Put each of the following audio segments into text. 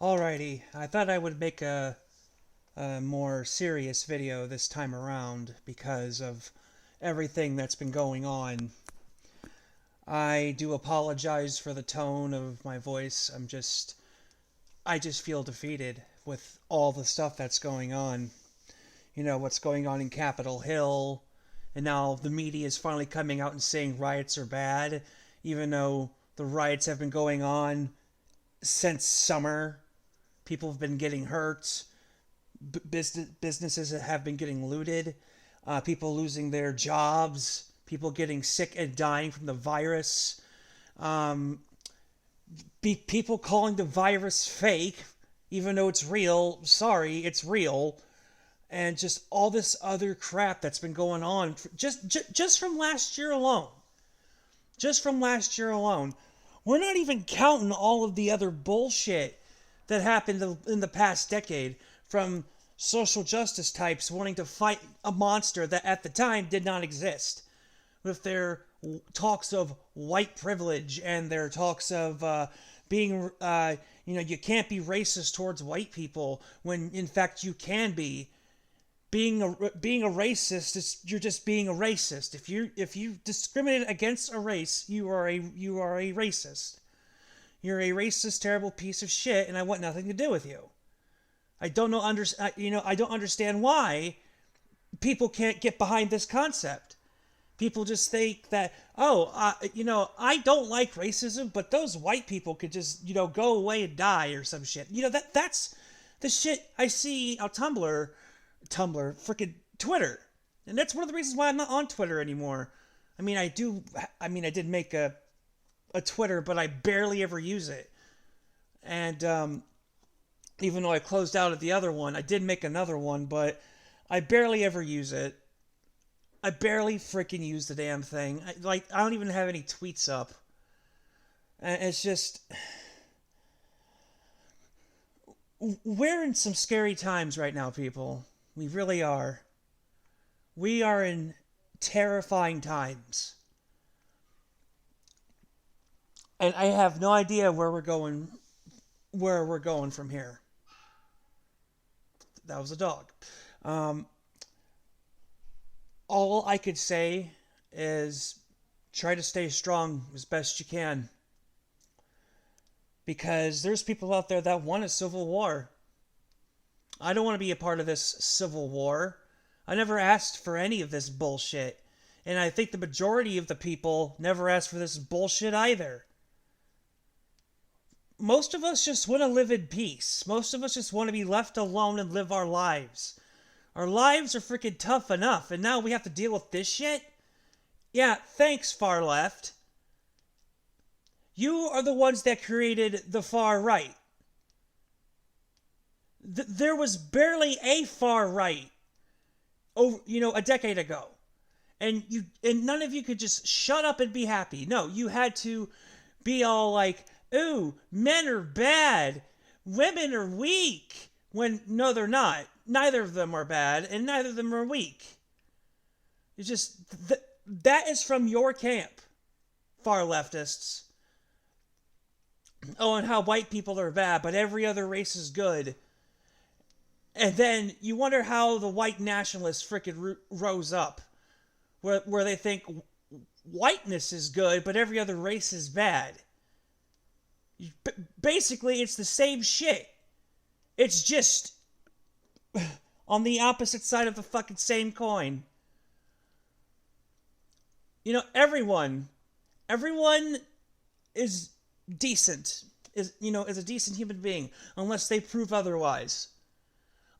Alrighty, I thought I would make a more serious video this time around because of everything that's been going on. I do apologize for the tone of my voice. I just feel defeated with all the stuff that's going on. You know, what's going on in Capitol Hill, and now the media is finally coming out and saying riots are bad, even though the riots have been going on since summer. People have been getting hurt. Businesses have been getting looted. People losing their jobs. People getting sick and dying from the virus. Um, People calling the virus fake, even though it's real. Sorry, it's real. And just all this other crap that's been going on just from last year alone. Just from last year alone. We're not even counting all of the other bullshit that happened in the past decade, from social justice types wanting to fight a monster that at the time did not exist, with their talks of white privilege and their talks of being, you can't be racist towards white people when in fact you can be. Being a racist is you're just being a racist. If you discriminate against a race, you are a racist. You're a racist, terrible piece of shit, and I want nothing to do with you. I don't I don't understand why people can't get behind this concept. People just think that, I don't like racism, but those white people could just, go away and die or some shit. That's the shit I see on freaking Twitter. And that's one of the reasons why I'm not on Twitter anymore. I did make a Twitter, but I barely ever use it. And even though I closed out of the other one, I did make another one, but I barely ever use it. I barely freaking use the damn thing. I don't even have any tweets up. And it's just... We're in some scary times right now, people. We really are. We are in terrifying times. And I have no idea where we're going from here. That was a dog. All I could say is try to stay strong as best you can. Because there's people out there that want a civil war. I don't want to be a part of this civil war. I never asked for any of this bullshit. And I think the majority of the people never asked for this bullshit either. Most of us just want to live in peace. Most of us just want to be left alone and live our lives. Our lives are freaking tough enough, and now we have to deal with this shit? Yeah, thanks, far left. You are the ones that created the far right. There was barely a far right a decade ago. And none of you could just shut up and be happy. No, you had to be all like, ooh, men are bad, women are weak. When, no, they're not. Neither of them are bad, and neither of them are weak. It's just, that is from your camp, far leftists. Oh, and how white people are bad, but every other race is good. And then you wonder how the white nationalists frickin' rose up, where they think whiteness is good, but every other race is bad. Basically, it's the same shit. It's just on the opposite side of the fucking same coin. Everyone is decent, is a decent human being, unless they prove otherwise.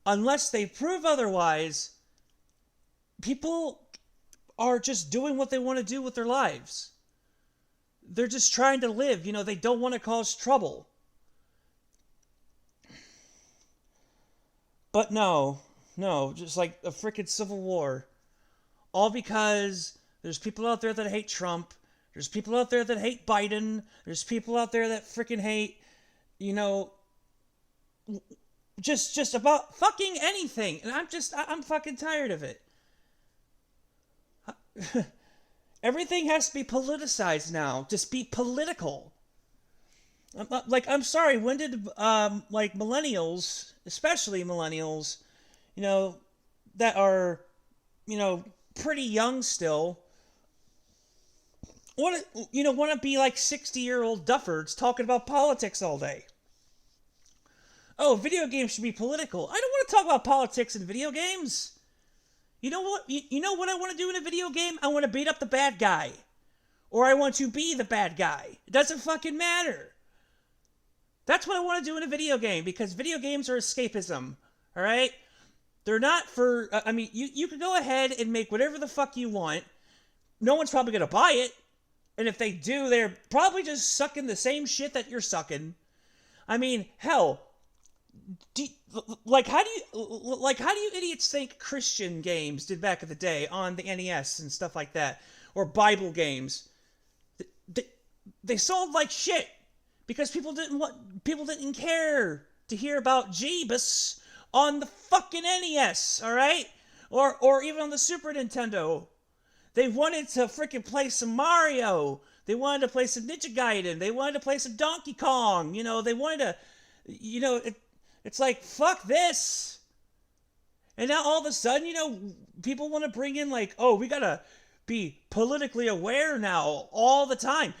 Unless they prove otherwise, people are just doing what they want to do with their lives. They're just trying to live. They don't want to cause trouble. But no, just like a frickin' civil war. All because there's people out there that hate Trump. There's people out there that hate Biden. There's people out there that frickin' hate, just about fucking anything. And I'm fucking tired of it. Everything has to be politicized now. Just be political. I'm sorry, when did, like, millennials, especially millennials, you know, that are, pretty young still, want to be like 60-year-old duffards talking about politics all day? Oh, video games should be political. I don't want to talk about politics in video games. You know what? You know what I want to do in a video game? I want to beat up the bad guy. Or I want to be the bad guy. It doesn't fucking matter. That's what I want to do in a video game, because video games are escapism. Alright? They're not for... you can go ahead and make whatever the fuck you want. No one's probably going to buy it. And if they do, they're probably just sucking the same shit that you're sucking. I mean, hell... how do you idiots think Christian games did back in the day on the NES and stuff like that, or Bible games? They sold like shit because people didn't care to hear about Jeebus on the fucking NES, all right, or even on the Super Nintendo. They wanted to freaking play some Mario. They wanted to play some Ninja Gaiden. They wanted to play some Donkey Kong. They wanted to, It's like, fuck this. And now all of a sudden, people want to bring in like, oh, we gotta be politically aware now all the time.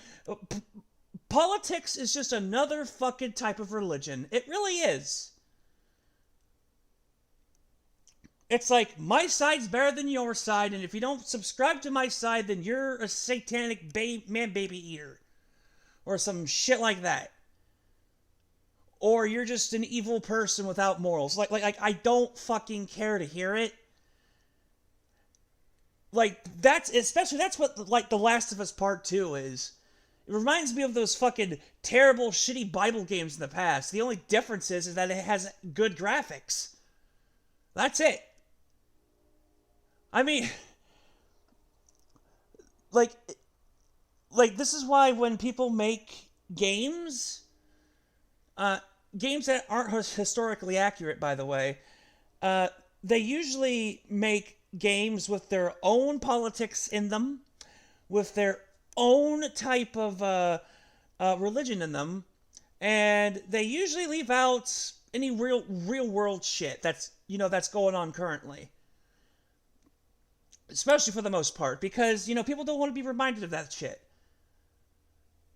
Politics is just another fucking type of religion. It really is. It's like, my side's better than your side, and if you don't subscribe to my side, then you're a satanic man-baby eater. Or some shit like that. Or you're just an evil person without morals. Like I don't fucking care to hear it. That's what, like, The Last of Us Part 2 is. It reminds me of those fucking terrible, shitty Bible games in the past. The only difference is that it has good graphics. That's it. I mean, like, this is why when people make games... games that aren't historically accurate, by the way, they usually make games with their own politics in them, with their own type of religion in them, and they usually leave out any real world shit that's going on currently. Especially for the most part, because, people don't want to be reminded of that shit.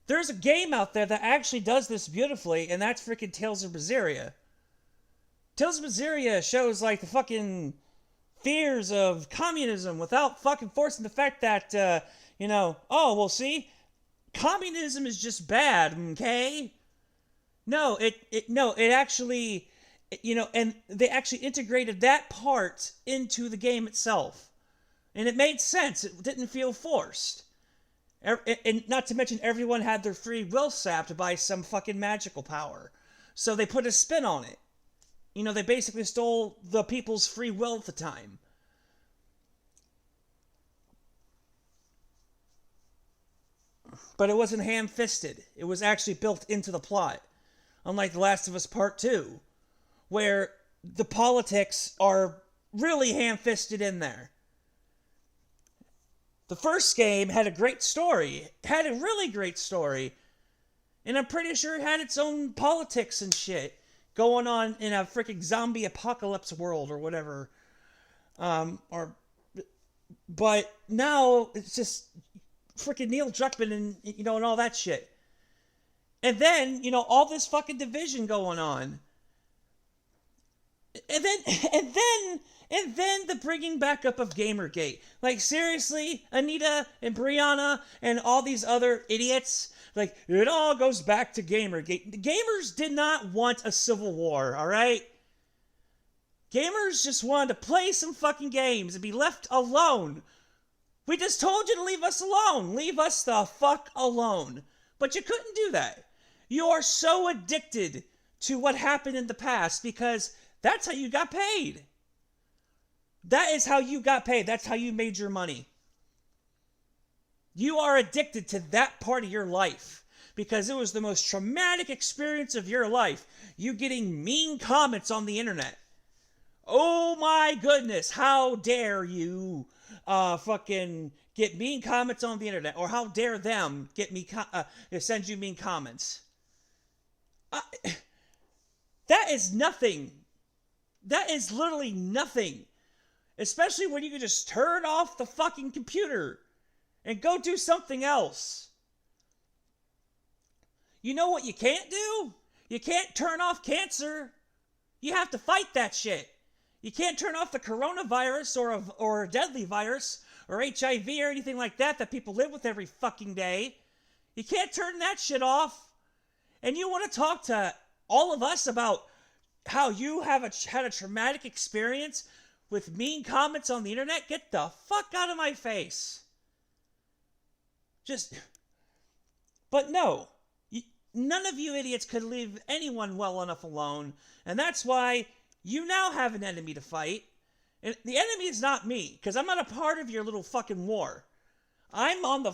There's a game out there that actually does this beautifully, and that's freaking Tales of Berseria. Tales of Berseria shows, like, the fucking fears of communism without fucking forcing the fact that, oh, well, see, communism is just bad, okay? No, it actually, and they actually integrated that part into the game itself. And it made sense. It didn't feel forced. And not to mention, everyone had their free will sapped by some fucking magical power. So they put a spin on it. They basically stole the people's free will at the time. But it wasn't ham-fisted. It was actually built into the plot. Unlike The Last of Us Part 2, where the politics are really ham-fisted in there. The first game had a great story. Had a really great story. And I'm pretty sure it had its own politics and shit going on in a freaking zombie apocalypse world or whatever. But now it's just freaking Neil Druckmann and, and all that shit. And then, all this fucking division going on. And then the bringing back up of Gamergate. Like, seriously, Anita and Brianna and all these other idiots, like, it all goes back to Gamergate. The gamers did not want a civil war, alright? Gamers just wanted to play some fucking games and be left alone. We just told you to leave us alone. Leave us the fuck alone. But you couldn't do that. You are so addicted to what happened in the past because that's how you got paid. That is how you got paid. That's how you made your money. You are addicted to that part of your life because it was the most traumatic experience of your life. You getting mean comments on the internet. Oh my goodness, how dare you fucking get mean comments on the internet, or how dare them get me send you mean comments. I, that is nothing. That is literally nothing. Especially when you can just turn off the fucking computer and go do something else. You know what you can't do? You can't turn off cancer. You have to fight that shit. You can't turn off the coronavirus or a deadly virus or HIV or anything like that people live with every fucking day. You can't turn that shit off. And you want to talk to all of us about how you had a traumatic experience with mean comments on the internet? Get the fuck out of my face. But no. None of you idiots could leave anyone well enough alone. And that's why you now have an enemy to fight. And the enemy is not me, because I'm not a part of your little fucking war. I'm on the,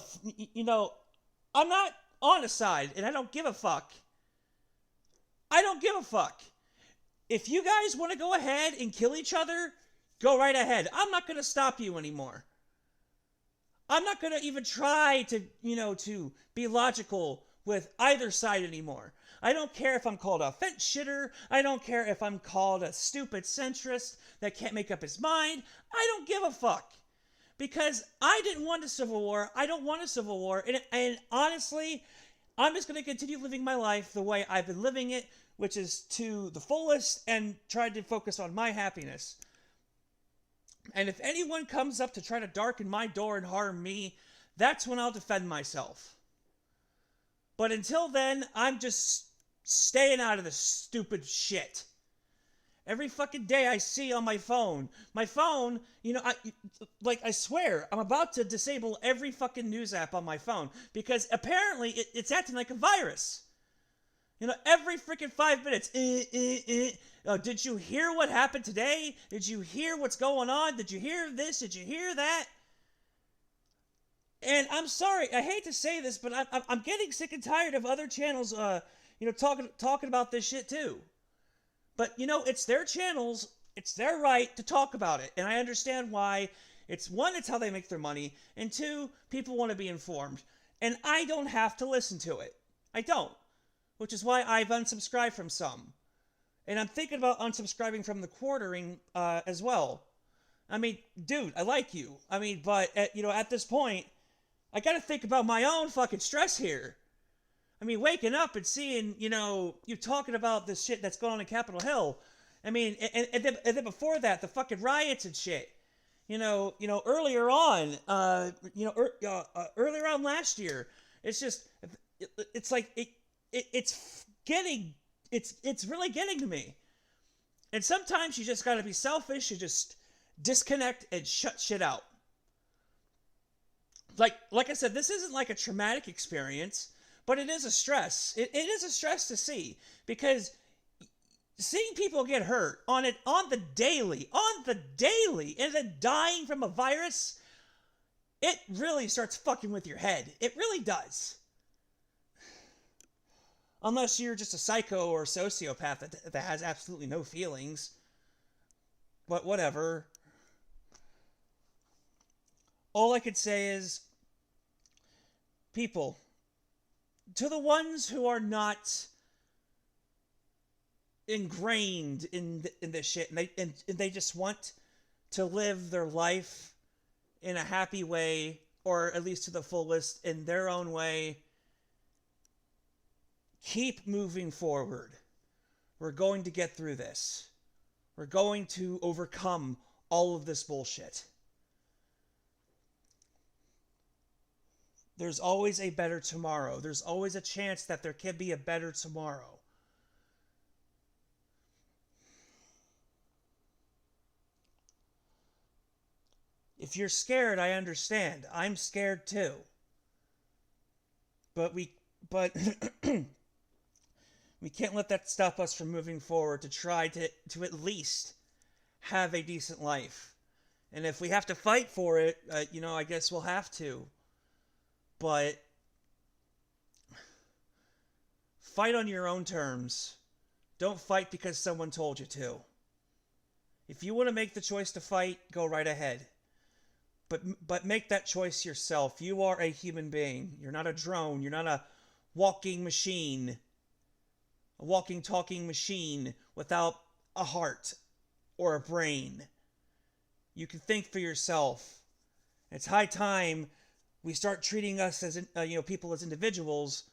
I'm not on a side, and I don't give a fuck. I don't give a fuck. If you guys want to go ahead and kill each other, go right ahead. I'm not going to stop you anymore. I'm not going to even try to, to be logical with either side anymore. I don't care if I'm called a fence shitter. I don't care if I'm called a stupid centrist that can't make up his mind. I don't give a fuck. Because I didn't want a civil war. I don't want a civil war. And honestly, I'm just going to continue living my life the way I've been living it, which is to the fullest and try to focus on my happiness. And if anyone comes up to try to darken my door and harm me, that's when I'll defend myself. But until then, I'm just staying out of this stupid shit. Every fucking day I see on my phone, I swear, I'm about to disable every fucking news app on my phone because apparently it's acting like a virus. Every freaking 5 minutes, did you hear what happened today? Did you hear what's going on? Did you hear this? Did you hear that? And I'm sorry, I hate to say this, but I'm getting sick and tired of other channels, talking about this shit too. But, it's their channels, it's their right to talk about it. And I understand why. It's how they make their money. And two, people want to be informed. And I don't have to listen to it. I don't. Which is why I've unsubscribed from some. And I'm thinking about unsubscribing from the quartering as well. I mean, dude, I like you. I mean, but, at this point, I gotta think about my own fucking stress here. I mean, waking up and seeing, you talking about this shit that's going on in Capitol Hill. I mean, and then before that, the fucking riots and shit. Earlier on, earlier on last year, it's like it's really getting to me. And sometimes you just gotta be selfish and just disconnect and shut shit out. Like I said, this isn't like a traumatic experience. But it is a stress. It is a stress to see because seeing people get hurt on the daily, and then dying from a virus, it really starts fucking with your head. It really does. Unless you're just a psycho or a sociopath that has absolutely no feelings. But whatever. All I could say is, people, to the ones who are not ingrained in this shit, and they just want to live their life in a happy way, or at least to the fullest in their own way, keep moving forward. We're going to get through this. We're going to overcome all of this bullshit. There's always a better tomorrow. There's always a chance that there can be a better tomorrow. If you're scared, I understand. I'm scared too. But we can't let that stop us from moving forward to try to at least have a decent life. And if we have to fight for it, I guess we'll have to. But fight on your own terms. Don't fight because someone told you to. If you want to make the choice to fight, go right ahead. But make that choice yourself. You are a human being. You're not a drone. You're not a walking machine. a walking, talking machine without a heart or a brain. You can think for yourself. It's high time we start treating us as people as individuals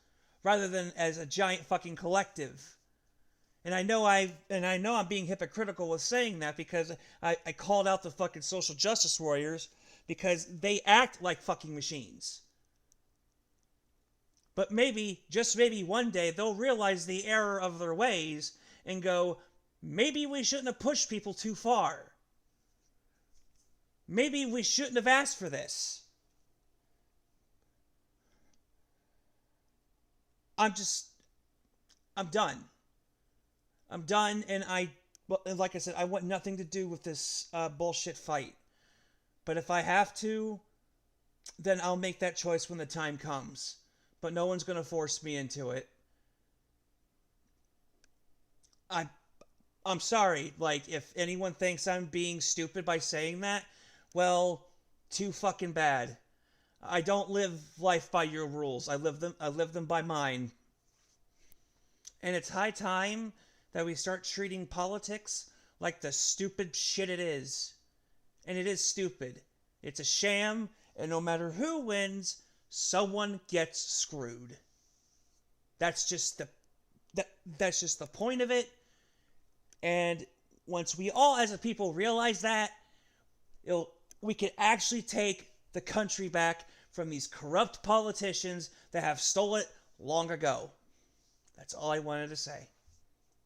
rather than as a giant fucking collective. And I know I'm being hypocritical with saying that because I called out the fucking social justice warriors because they act like fucking machines. But maybe, just maybe one day, they'll realize the error of their ways and go, maybe we shouldn't have pushed people too far. Maybe we shouldn't have asked for this. I'm done. I'm done, and like I said, I want nothing to do with this bullshit fight. But if I have to, then I'll make that choice when the time comes. But no one's going to force me into it. I'm sorry, like, if anyone thinks I'm being stupid by saying that, well, too fucking bad. I don't live life by your rules. I live them by mine. And it's high time that we start treating politics like the stupid shit it is. And it is stupid. It's a sham, and no matter who wins, someone gets screwed. That's just the point of it. And once we all as a people realize that, we can actually take the country back from these corrupt politicians that have stole it long ago. That's all I wanted to say.